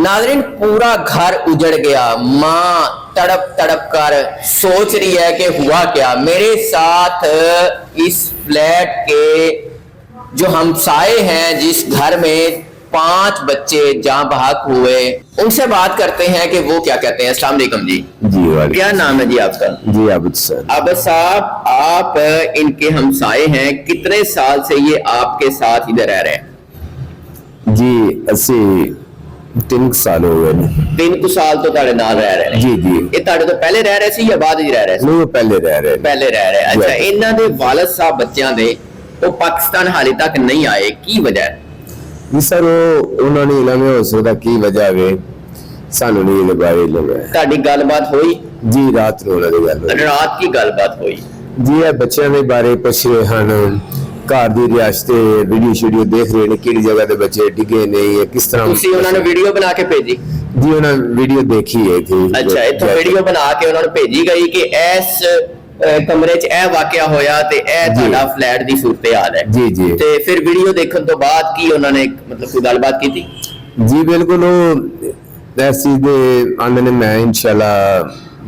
नाज़रीन पूरा घर उजड़ गया। माँ तड़प तड़प कर सोच रही है कि हुआ क्या। मेरे साथ इस फ्लैट के जो हमसाए हैं, जिस घर में 5 बच्चे जहां बहक हुए, उनसे बात करते हैं कि वो क्या कहते हैं। अस्सलाम वालेकुम जी। जी क्या नाम है जी आपका? जी आबिद सर। आबिद साहब, आप इनके हमसाए हैं, कितने साल से ये आपके साथ इधर रह रहे हैं? जी ਅਸੀਂ 3 ਸਾਲ ਹੋ ਗਏ ਨੇ। 3 ਸਾਲ ਤੋਂ ਤੁਹਾਡੇ ਨਾਲ ਰਹਿ ਰਹੇ ਨੇ? ਜੀ ਜੀ। ਇਹ ਤੁਹਾਡੇ ਤੋਂ ਪਹਿਲੇ ਰਹਿ ਰਹੇ ਸੀ ਜਾਂ ਬਾਅਦ ਵਿੱਚ ਰਹਿ ਰਹੇ ਸੀ? ਨਹੀਂ, ਉਹ ਪਹਿਲੇ ਰਹਿ ਰਹੇ ਨੇ। ਪਹਿਲੇ ਰਹਿ ਰਹੇ। ਅੱਛਾ, ਇਹਨਾਂ ਦੇ ਵਾਲਿਦ ਸਾਹਿਬ ਬੱਚਿਆਂ ਦੇ ਉਹ ਪਾਕਿਸਤਾਨ ਹਾਲੇ ਤੱਕ ਨਹੀਂ ਆਏ, ਕੀ ਵਜ੍ਹਾ ਹੈ? ਜੀ ਸਰ, ਉਹਨਾਂ ਨੇ ਇਲਮ ਹੋ ਸਕਦਾ ਕੀ ਵਜ੍ਹਾ ਵੇ, ਸਾਨੂੰ ਨਹੀਂ ਇਹਦੇ ਬਾਰੇ ਇਲਮ ਹੈ। ਤੁਹਾਡੀ ਗੱਲਬਾਤ ਹੋਈ? ਜੀ ਰਾਤ ਨੂੰ ਉਹਨਾਂ ਦੀ ਗੱਲ ਹੋਈ। ਰਾਤ ਕੀ ਗੱਲਬਾਤ ਹੋਈ? ਜੀ ਇਹ ਬੱਚਿਆਂ ਦੇ ਬਾਰੇ ਪੁੱਛ ਰਹੇ ਹਨ, ਘਰ ਦੀ ਰਿਹਾਸਤ ਵੀਡੀਓ ਦੇਖ ਰਹੇ ਨੇ, ਕਿਹੜੀ ਜਗ੍ਹਾ ਦੇ ਬੱਚੇ ਡਿੱਗੇ ਨੇ ਜਾਂ ਕਿਸ ਤਰ੍ਹਾਂ। ਤੁਸੀਂ ਉਹਨਾਂ ਨੂੰ ਵੀਡੀਓ ਬਣਾ ਕੇ ਭੇਜੀ? ਜੀ ਉਹਨਾਂ ਵੀਡੀਓ ਦੇਖੀ ਹੈ ਥੀ। ਅੱਛਾ, ਇੱਥੋਂ ਵੀਡੀਓ ਬਣਾ ਕੇ ਉਹਨਾਂ ਨੂੰ ਭੇਜੀ ਗਈ ਕਿ ਇਸ ਕਮਰੇ 'ਚ ਇਹ ਵਾਕਿਆ ਹੋਇਆ ਤੇ ਇਹ ਤੁਹਾਡਾ ਫਲੈਟ ਦੀ ਸੂਰਤ-ਏ-ਹਾਲ ਹੈ। ਜੀ ਜੀ। ਤੇ ਫਿਰ ਵੀਡੀਓ ਦੇਖਣ ਤੋਂ ਬਾਅਦ ਕੀ ਉਹਨਾਂ ਨੇ ਮਤਲਬ ਕੋਈ ਗੱਲਬਾਤ ਕੀਤੀ? ਜੀ ਬਿਲਕੁਲ। ਉਹ ਇਸ ਚੀਜ਼ ਦੇ ਆਂਦੇ ਨੇ, ਮੈਂ ਇਨਸ਼ਾਅੱਲਾ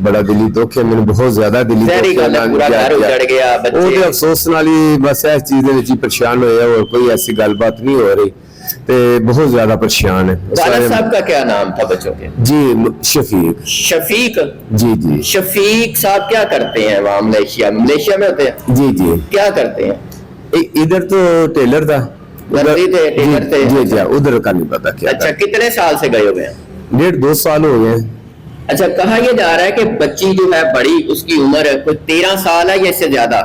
बड़ा दिली दुख है, मैंने बहुत ज्यादा दिली दुख है। पूरा घर उजड़ गया, बच्चे वो अफसोस नाल ही बस इस चीज दे विच ही परेशान होया, और कोई ऐसी गलबात नहीं हो रही ते बहुत ज्यादा परेशान है। वालिद साहब का क्या नाम था बच्चों के? जी शफीक। शफीक? जी जी। शफीक साहब क्या करते हैं वहाँ मलेशिया में? मलेशिया में होते हैं? जी जी। क्या करते हैं? इधर तो टेलर था। टेलर थे? जी जी। उधर का नहीं पता क्या। अच्छा, कितने साल से गए हुए हैं? 1.5-2 साल हो गए। अच्छा, कहा यह जा रहा है कि बच्ची जो है बड़ी, उसकी उम्र कोई 13 साल है या इससे ज्यादा?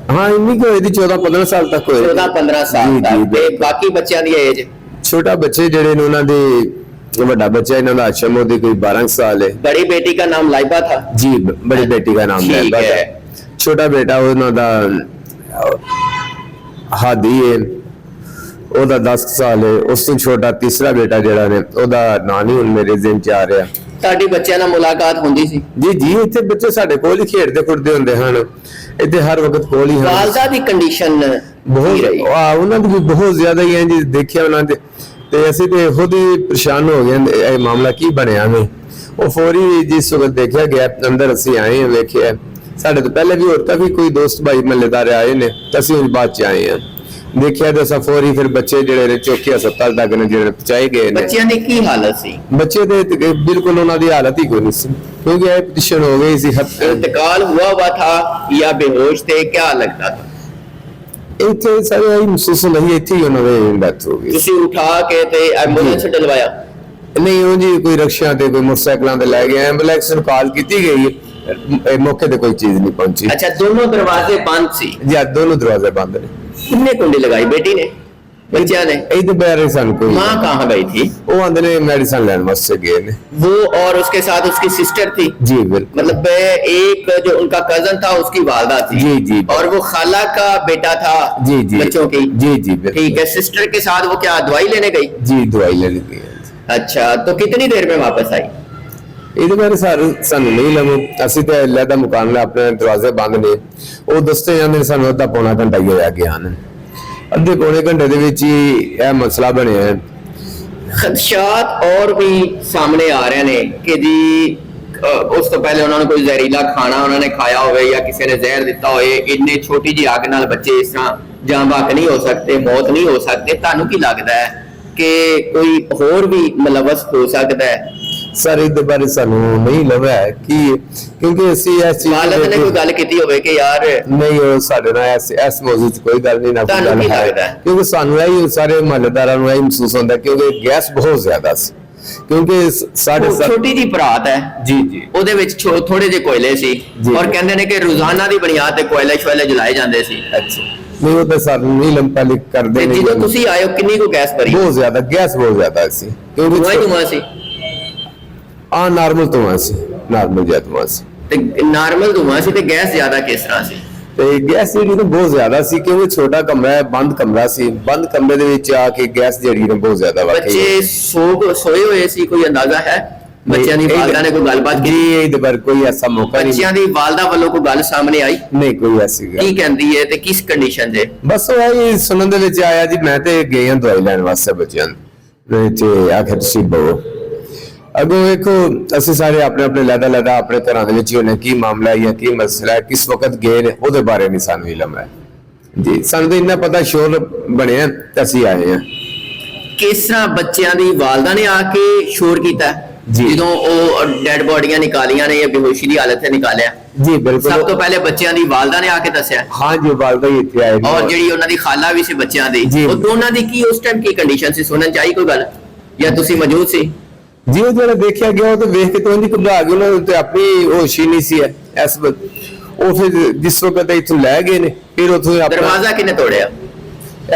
हाँ, इन्हीं को 14-15 साल तक होए। 14-15 साल तक। बाकी बच्चों की एज? छोटा बच्चे जेड़े ने उन्हां दे, बड़ा बच्चा इन्हां दा आशम ओदी कोई 12 साल है। बड़ी बेटी का नाम लाइबा था? जी, बड़ी बेटी का नाम लाइबा था। छोटा बेटा उन्हां दा हादी है, ਉਹਦਾ 10 ਸਾਲ ਹੈ। ਉਸ ਤੋਂ ਛੋਟਾ ਤੀਸਰਾ ਬੇਟਾ ਜਿਹੜਾ ਨੇ, ਉਹਦਾ ਨਾਂ ਨਹੀਂ ਹੁਣ ਮੇਰੇ ਜ਼ਿਹਨ 'ਚ ਆ ਰਿਹਾ। ਤੁਹਾਡੀ ਬੱਚਿਆਂ ਨਾਲ ਮੁਲਾਕਾਤ ਹੁੰਦੀ ਸੀ? ਜੀ ਜੀ। ਇੱਥੇ ਬੱਚੇ ਸਾਡੇ ਕੋਲ ਹੀ ਖੇਡਦੇ ਖੁੱਡਦੇ ਹੁੰਦੇ ਹਨ, ਇੱਥੇ ਹਰ ਵਕਤ ਕੋਲ ਹੀ ਹਨ। ਵਾਲਦਾ ਦੀ ਕੰਡੀਸ਼ਨ ਬਹੁਤ ਉਹਨਾਂ ਦੀ ਵੀ ਬਹੁਤ ਜ਼ਿਆਦਾ ਹੀ ਹੈ ਜੀ, ਦੇਖਿਆ ਉਹਨਾਂ ਦੇ ਤੇ ਅਸੀਂ ਤੇ ਖੁਦ ਹੀ ਪਰੇਸ਼ਾਨ ਹੋ ਗਏ, ਇਹ ਮਾਮਲਾ ਕੀ ਬਣਿਆ ਨੇ। ਉਹ ਫੌਰੀ ਜਿਸ ਵਕਤ ਦੇਖਿਆ ਗਿਆ ਅੰਦਰ, ਅਸੀਂ ਆਏ ਹਾਂ, ਵੇਖਿਆ ਸਾਡੇ ਤੋਂ ਪਹਿਲੇ ਵੀ ਹੋਰ ਕਾਫੀ ਕੋਈ ਦੋਸਤ ਭਾਈ ਮਹੱਲੇਦਾਰ ਆਏ ਨੇ, ਅਸੀਂ ਉਸ ਬਾਅਦ 'ਚ ਆਏ ਹਾਂ। देखिया तो सफोरी फिर बच्चे ਜਿਹੜੇ ਚੌਕੀ ਹਸਪਤਾਲ ਤੱਕ ਨੇ ਜਿਹੜੇ ਪਹੁੰਚਾਏ ਗਏ ਨੇ। ਬੱਚਿਆਂ ਦੀ ਕੀ ਹਾਲਤ ਸੀ? ਬੱਚੇ ਦੇ ਬਿਲਕੁਲ ਉਹਨਾਂ ਦੀ ਹਾਲਤ ਹੀ ਕੋਈ ਨਹੀਂ ਸੀ, क्योंकि ਇਹ ਪੋਜੀਸ਼ਨ ਹੋ ਗਈ ਸੀ। इंतकाल हुआ हुआ था या बेहोश थे, क्या लगता था? ਇੱਥੇ ਸਾਰੇ ਆਈ ਮਹਿਸੂਸ ਨਹੀਂ, ਇੱਥੇ ਹੀ ਉਹਨਾਂ ਦੇ ਡੈਥ ਹੋ ਗਈ। ਤੁਸੀਂ ਉਠਾ ਕੇ ਤੇ ਐਂਬੂਲੈਂਸ ਡਲਵਾਇਆ? ਨਹੀਂ, ਉਹ ਜੀ ਕੋਈ ਰਕਸ਼ਾ ਤੇ ਕੋਈ ਮੋਟਰਸਾਈਕਲਾਂ ਤੇ ਲੈ ਗਏ, ਐਂਬੂਲੈਂਸ ਨੂੰ ਕਾਲ ਕੀਤੀ ਗਈ, ਮੌਕੇ ਤੇ ਕੋਈ ਚੀਜ਼ ਨਹੀਂ ਪਹੁੰਚੀ। ਅੱਛਾ, ਦੋਨੋਂ ਦਰਵਾਜ਼ੇ ਬੰਦ ਸੀ? ਜੀ, दोनों दरवाजे बंद ने। कितने कुंडी लगाई बेटी ने, बच्चा ने? माँ कहाँ गई थी? वो आंदे ने मेडिसिन लेने वास्ते गए ने। वो और उसके साथ उसकी सिस्टर थी? जी बिल्कुल। मतलब एक जो उनका कजन था, उसकी वालदा थी? जी जी। और वो खाला का बेटा था? जी जी। बच्चों की? जी जी। ठीक है। सिस्टर के साथ वो क्या दवाई लेने गई? जी, दवाई लेने गई। अच्छा, तो कितनी देर में वापस आई? ਇਹਦੇ ਬਾਰੇ ਸਾਨੂੰ ਨਹੀਂ ਲਮੂ, ਅਸੀਂ ਤੇ ਲੈਦਾ ਮੁਕਾਮ ਲੈ, ਆਪਣੇ ਦਰਵਾਜ਼ੇ ਬੰਦ ਨੇ। ਉਹ ਦੱਸਦੇ ਜਾਂਦੇ ਨੇ ਸਾਨੂੰ ਅੱਧਾ ਪੌਣਾ ਘੰਟਾ ਹੀ ਹੋਇਆ ਗਿਆ ਹਨ। ਅੱਧੇ ਪੌਣੇ ਘੰਟੇ ਦੇ ਵਿੱਚ ਹੀ ਇਹ ਮਸਲਾ ਬਣਿਆ ਹੈ। ਖਦਸ਼ਾਤ और भी सामने आ रहे ਨੇ ਕਿ ਜੀ ਉਸ ਤੋਂ ਪਹਿਲੇ ਉਹਨਾਂ ਨੂੰ ਕੋਈ ਜ਼ਹਿਰੀਲਾ ਖਾਣਾ ਉਹਨਾਂ ਨੇ ਖਾਇਆ ਹੋਵੇ ਜਾਂ ਕਿਸੇ ਨੇ ਜ਼ਹਿਰ ਦਿੱਤਾ ਹੋਵੇ। ਇੰਨੇ ਛੋਟੀ ਜਿਹੀ ਅੱਗ ਨਾਲ ਬੱਚੇ ਇਸ ਤਰ੍ਹਾਂ ਜਾਂ ਬਚ ਨਹੀਂ ਹੋ ਸਕਦੇ, ਮੌਤ ਨਹੀਂ ਹੋ ਸਕਦੇ। ਤੁਹਾਨੂੰ ਕੀ ਲੱਗਦਾ ਹੈ ਕਿ ਕੋਈ ਹੋਰ ਵੀ ਮਲਵਸ ਹੋ ਸਕਦਾ ਹੈ? ਸਰ ਇਹਦੇ ਬਾਰੇ ਸਾਨੂੰ ਨਹੀਂ ਲੱਭਾ ਹੈ ਕਿ, ਕਿਉਂਕਿ ਅਸੀਂ ਇਸ ਚੀਜ਼ ਵਾਲਦ ਨੇ ਕੋਈ ਗੱਲ ਕੀਤੀ ਹੋਵੇ ਕਿ ਯਾਰ ਨਹੀਂ, ਉਹ ਸਾਡੇ ਨਾਲ ਇਸ ਮੌਜੂ 'ਚ ਕੋਈ ਗੱਲ ਨਹੀਂ ਨਾ ਕੋਈ ਗੱਲ ਹੈ, ਕਿਉਂਕਿ ਸਾਨੂੰ ਇਹ ਸਾਰੇ ਮਹੱਲੇਦਾਰਾਂ ਨੂੰ ਇਹ ਮਹਿਸੂਸ ਹੁੰਦਾ ਕਿਉਂਕਿ ਗੈਸ ਬਹੁਤ ਜ਼ਿਆਦਾ ਸੀ, ਕਿਉਂਕਿ ਸਾਡੇ ਛੋਟੀ ਜਿਹੀ ਭਰਾਤ ਹੈ। ਜੀ ਜੀ। ਉਹਦੇ ਵਿੱਚ ਥੋੜੇ ਜਿਹੇ ਕੋਇਲੇ ਸੀ ਔਰ ਕਹਿੰਦੇ ਨੇ ਕਿ ਰੋਜ਼ਾਨਾ ਦੀ ਬੁਨਿਆਦ ਤੇ ਕੋਇਲੇ ਸ਼ੋਇਲੇ ਜਲਾਏ ਜਾਂਦੇ ਸੀ। ਅੱਛਾ, ਨਹੀਂ ਉਹ ਤਾਂ ਸਾਨੂੰ ਨਹੀਂ ਲੰਪਾ ਲਿਖ ਕਰਦੇ ਨੇ। ਜਦੋਂ ਤੁਸੀਂ ਆਏ ਹੋ ਕਿੰਨੀ ਕੋ ਗੈਸ ਭਰੀ? ਬਹੁਤ ਜ਼ਿਆਦਾ ਗੈਸ, ਬਹੁਤ ਜ਼ਿਆਦਾ ਸੀ, ਕਿਉਂਕਿ ਧੂਆਂ ਸੀ। ਨਾਰਮਲ ਧੂਆਂ ਸੀ, ਨਾਰਮਲ ਜਿਹਾ ਧੂਆਂ ਸੀ। ਤੇ ਨਾਰਮਲ ਧੂਆਂ ਸੀ ਤੇ ਗੈਸ ਜ਼ਿਆਦਾ ਕਿਸ ਤਰ੍ਹਾਂ ਸੀ? ਤੇ ਗੈਸ ਜਿਹੜੀ ਬਹੁਤ ਜ਼ਿਆਦਾ ਸੀ, ਕਿਉਂਕਿ ਛੋਟਾ ਕਮਰਾ ਹੈ, ਬੰਦ ਕਮਰਾ ਸੀ। ਬੰਦ ਕਮਰੇ ਦੇ ਵਿੱਚ ਆ ਕੇ ਗੈਸ ਜਿਹੜੀ ਨੇ ਬਹੁਤ ਜ਼ਿਆਦਾ ਵਾਕਈ। ਬੱਚੇ ਸੋਏ ਹੋਏ ਸੀ, ਕੋਈ ਅੰਦਾਜ਼ਾ ਹੈ? ਬੱਚਿਆਂ ਦੀ ਵਾਲਦਾ ਨੇ ਕੋਈ ਗੱਲਬਾਤ ਕੀਤੀ? ਇਹਦੇ ਬਾਰੇ ਕੋਈ ਐਸਾ ਮੌਕਾ ਨਹੀਂ। ਬੱਚਿਆਂ ਦੀ ਵਾਲਦਾ ਵੱਲੋਂ ਕੋਈ ਗੱਲ ਸਾਹਮਣੇ ਆਈ? ਨਹੀਂ, ਕੋਈ ਐਸੀ ਗੱਲ। ਕੀ ਕਹਿੰਦੀ ਹੈ ਤੇ ਕਿਸ ਕੰਡੀਸ਼ਨ 'ਚ? ਬਸ ਉਹ ਇਹ ਸੁਣਨ ਦੇ ਵਿੱਚ ਆਇਆ ਜੀ, ਮੈਂ ਤੇ ਗਏ ਹਾਂ ਦਵਾਈ ਲੈਣ ਵਾਸਤੇ ਬੱਚਿਆਂ ਨੂੰ, ਤੇ ਆਖਿਰ ਤੁਸੀਂ ਬਵੋ। ਅੱਗੋਂ ਵੇਖੋ ਅਸੀਂ ਸਾਰੇ ਆਪਣੇ ਆਪਣੇ ਲਹਿਦਾ ਆਪਣੇ ਘਰਾਂ ਦੇ ਵਿੱਚ ਹੀ ਹੋਣੇ, ਕੀ ਮਾਮਲਾ ਹੈ ਜਾਂ ਕੀ ਮਸਲਾ ਹੈ, ਕਿਸ ਵਕਤ ਗਏ ਨੇ, ਉਹਦੇ ਬਾਰੇ ਨਹੀਂ ਸਾਨੂੰ ਇਲਮ ਹੈ ਜੀ। ਸਾਨੂੰ ਤਾਂ ਇੰਨਾ ਪਤਾ ਸ਼ੋਰ ਬਣਿਆ ਤੇ ਅਸੀਂ ਆਏ ਹਾਂ। ਕਿਸ ਤਰ੍ਹਾਂ ਬੱਚਿਆਂ ਦੀ ਵਾਲਦਾ ਨੇ ਆ ਕੇ ਸ਼ੋਰ ਕੀਤਾ ਜੀ। ਜਦੋਂ ਉਹ ਡੈਡ ਬੋਡੀਆਂ ਨਿਕਾਲੀਆਂ ਨੇ ਜਾਂ ਬੇਹੋਸ਼ੀ ਦੀ ਹਾਲਤ 'ਚ ਨਿਕਾਲਿਆ, ਜੀ ਬਿਲਕੁਲ। ਸਭ ਤੋਂ ਪਹਿਲੇ ਬੱਚਿਆਂ ਦੀ ਵਾਲਦਾ ਨੇ ਆ ਕੇ ਦੱਸਿਆ, ਹਾਂ ਜੀ, ਵਾਲਦਾ ਹੀ ਇੱਥੇ ਆਏ ਨੇ। ਔਰ ਜਿਹੜੀ ਉਹਨਾਂ ਦੀ ਖਾਲਾ ਵੀ ਸੀ ਬੱਚਿਆਂ ਦੀ, ਜੀ। ਉਹ ਦੋਨਾਂ ਦੀ ਕੀ ਉਸ ਟਾਈਮ ਕੀ ਕੰਡੀਸ਼ਨ ਸੀ, ਸੁਣਨ ਚ ਆਈ ਕੋਈ ਗੱਲ ਜਾਂ ਤੁਸੀਂ ਮੌਜੂਦ ਸੀ? ਜੀ ਉਹ ਜਿਹੜਾ ਦੇਖਿਆ ਗਿਆ ਉਹ ਤਾਂ ਵੇਖ ਕੇ ਤਾਂ ਉਹਦੀ ਘਬਰਾ ਗਈ, ਉਹਨਾਂ ਤੇ ਆਪਣੀ ਹੋਸ਼ ਹੀ ਨਹੀਂ ਸੀ ਇਸ ਵਕਤ। ਉਹ ਫਿਰ ਜਿਸ ਵਕਤ ਇੱਥੋਂ ਲੈ ਗਏ ਨੇ, ਫਿਰ ਉੱਥੋਂ ਆਪਣਾ ਦਰਵਾਜ਼ਾ ਕਿਨੇ ਤੋੜਿਆ?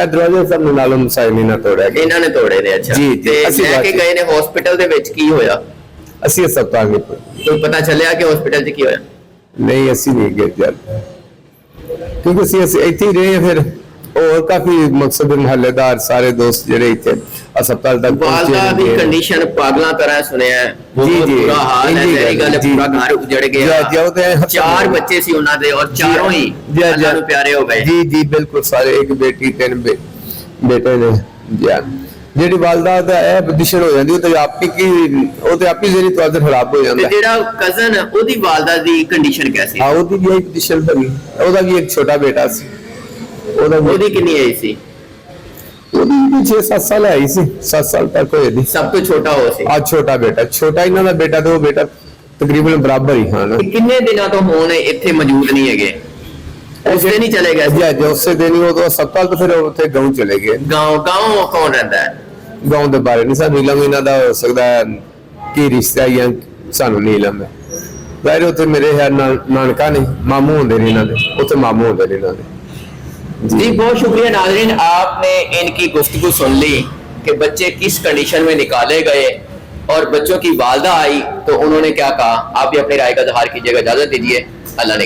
ਇਹ ਦਰਵਾਜ਼ਾ ਸਭ ਨਾਲੋਂ ਮੁਸਾਇਲ ਨਹੀਂ ਨਾ ਤੋੜਿਆ ਗਿਆ। ਇਹਨਾਂ ਨੇ ਤੋੜੇ ਨੇ। ਅੱਛਾ, ਜੀ, ਜੀ, ਤੇ ਅਸੀਂ ਲੈ ਕੇ ਬਾਅਦ ਚ- ਗਏ ਨੇ ਹਸਪੀਟਲ ਦੇ ਵਿੱਚ, ਕੀ ਹੋਇਆ? ਅਸੀਂ ਹਸਪਤਾਲ ਨਹੀਂ ਕੋਈ ਪਤਾ ਚੱਲਿਆ ਕਿ ਹਸਪੀਟਲ 'ਚ ਕੀ ਹੋਇਆ? ਨਹੀਂ, ਅਸੀਂ ਨਹੀਂ ਗਏ ਜਦ, ਕਿਉਂਕਿ ਅਸੀਂ ਇੱਥੇ ਹੀ ਰਹੇ ਹਾਂ। ਫਿਰ ਹੋਰ ਕਾਫੀ ਮਕਸਦ ਮੁਹੱਲੇਦਾਰ ਸਾਰੇ ਦੋਸਤ ਜਿਹੜੇ ਇੱਥੇ ਹਸਪਤਾਲ ਤੱਕ ਵਾਲਦਾ ਦੀ ਨੇ। ਕੰਡੀਸ਼ਨ ਪਾਗਲਾਂ ਤਰ੍ਹਾਂ ਸੁਣਿਆ ਹੈ, ਜੀ, ਬਹੁਤ ਜੀ, ਬੁਰਾ ਹਾਲ ਹੈ। ਜੀ, ਮੇਰੀ ਗੱਲ ਹੈ, ਜੀ, ਪੂਰਾ ਘਰ ਉਜੜ ਜੀ, ਗਿਆ। ਜੀ, ਉਹ ਤਾਂ ਹੈ। 4 ਬੱਚੇ ਸੀ ਉਹਨਾਂ ਦੇ, ਔਰ ਚਾਰੋਂ ਹੀ ਜੀ, ਜੀ, ਅੱਲਾਹ ਨੂੰ ਪਿਆਰੇ ਹੋ ਗਏ। ਜੀ ਜੀ ਬਿਲਕੁਲ, ਸਾਰੇ ਇੱਕ ਬੇਟੀ 3 ਬੇਟੇ ਨੇ ਜੀ। ਜਿਹੜੀ ਵਾਲਦਾ ਦਾ ਇਹ ਪੋਜੀਸ਼ਨ ਹੋ ਜਾਂਦੀ, ਉਹ ਤੇ ਆਪੀ ਜਿਹੜੀ ਤਵਾਜ਼ਨ ਖਰਾਬ ਹੋ ਤੇ ਜਾਂਦਾ। ਜਿਹੜਾ ਕਜ਼ਨ, ਉਹਦੀ ਵਾਲਦਾ ਦੀ ਕੰਡੀਸ਼ਨ ਕੈਸੀ? ਹਾਂ, ਉਹਦੀ ਵੀ ਇਹ ਪੋਜੀਸ਼ਨ ਬਣੀ। ਉਹਦਾ ਵੀ ਇੱਕ ਛੋਟਾ ਬੇਟਾ ਸੀ। ਉਹਦੀ ਕਿੰਨੀ ਏਜ ਸੀ? ਉਹਦੀ ਵੀ 6-7 ਸਾਲ ਆਈ ਸੀ, 7 ਸਾਲ ਤੱਕ ਹੋਏ ਦੀ। ਸਭ ਤੋਂ ਛੋਟਾ ਉਹ ਸੀ। ਆ ਛੋਟਾ ਬੇਟਾ, ਛੋਟਾ ਇਹਨਾਂ ਦਾ ਬੇਟਾ ਤੇ ਉਹ ਬੇਟਾ ਤਕਰੀਬਨ ਬਰਾਬਰ ਹੀ ਹਨ। ਤੇ ਕਿੰਨੇ ਦਿਨਾਂ ਤੋਂ ਹੁਣ ਇੱਥੇ ਮੌਜੂਦ ਨਹੀਂ ਹੈਗੇ? ਉਸ ਦਿਨ ਹੀ ਚਲੇ ਗਏ ਸੀ? ਜੀ ਅੱਜ ਉਸੇ ਦਿਨ ਹੀ ਉਹ ਹਸਪਤਾਲ ਤੋਂ ਫਿਰ ਉੱਥੇ ਗਾਉਂ ਚਲੇ ਗਏ। ਗਾਉਂ ਕੌਣ ਰਹਿੰਦਾ ਹੈ? ਗਾਉਂ ਦੇ ਬਾਰੇ ਨਹੀਂ ਸਾਨੂੰ ਇਲਮ, ਇਹਨਾਂ ਦਾ ਹੋ ਸਕਦਾ ਹੈ ਕੀ ਰਿਸ਼ਤਾ ਜਾਂ ਸਾਨੂੰ ਨਹੀਂ ਇਲਮ ਹੈ। ਜ਼ਾਹਿਰ ਉੱਥੇ ਮੇਰੇ ਹੈ ਨਾਨਕਾ ਨੇ, ਮਾਮੂ ਹੁੰਦੇ ਨੇ ਇਹਨਾਂ ਦੇ, ਉੱਥੇ ਮਾਮੂ ਹੁੰਦੇ ਨੇ ਇਹਨਾਂ ਦੇ। जी बहुत शुक्रिया नाज़रीन, आपने इनकी गुफ्तगू सुन ली कि बच्चे किस कंडीशन में निकाले गए और बच्चों की वालदा आई तो उन्होंने क्या कहा। आप भी अपनी राय का इजहार कीजिएगा। इजाजत दीजिए, अल्लाह ने।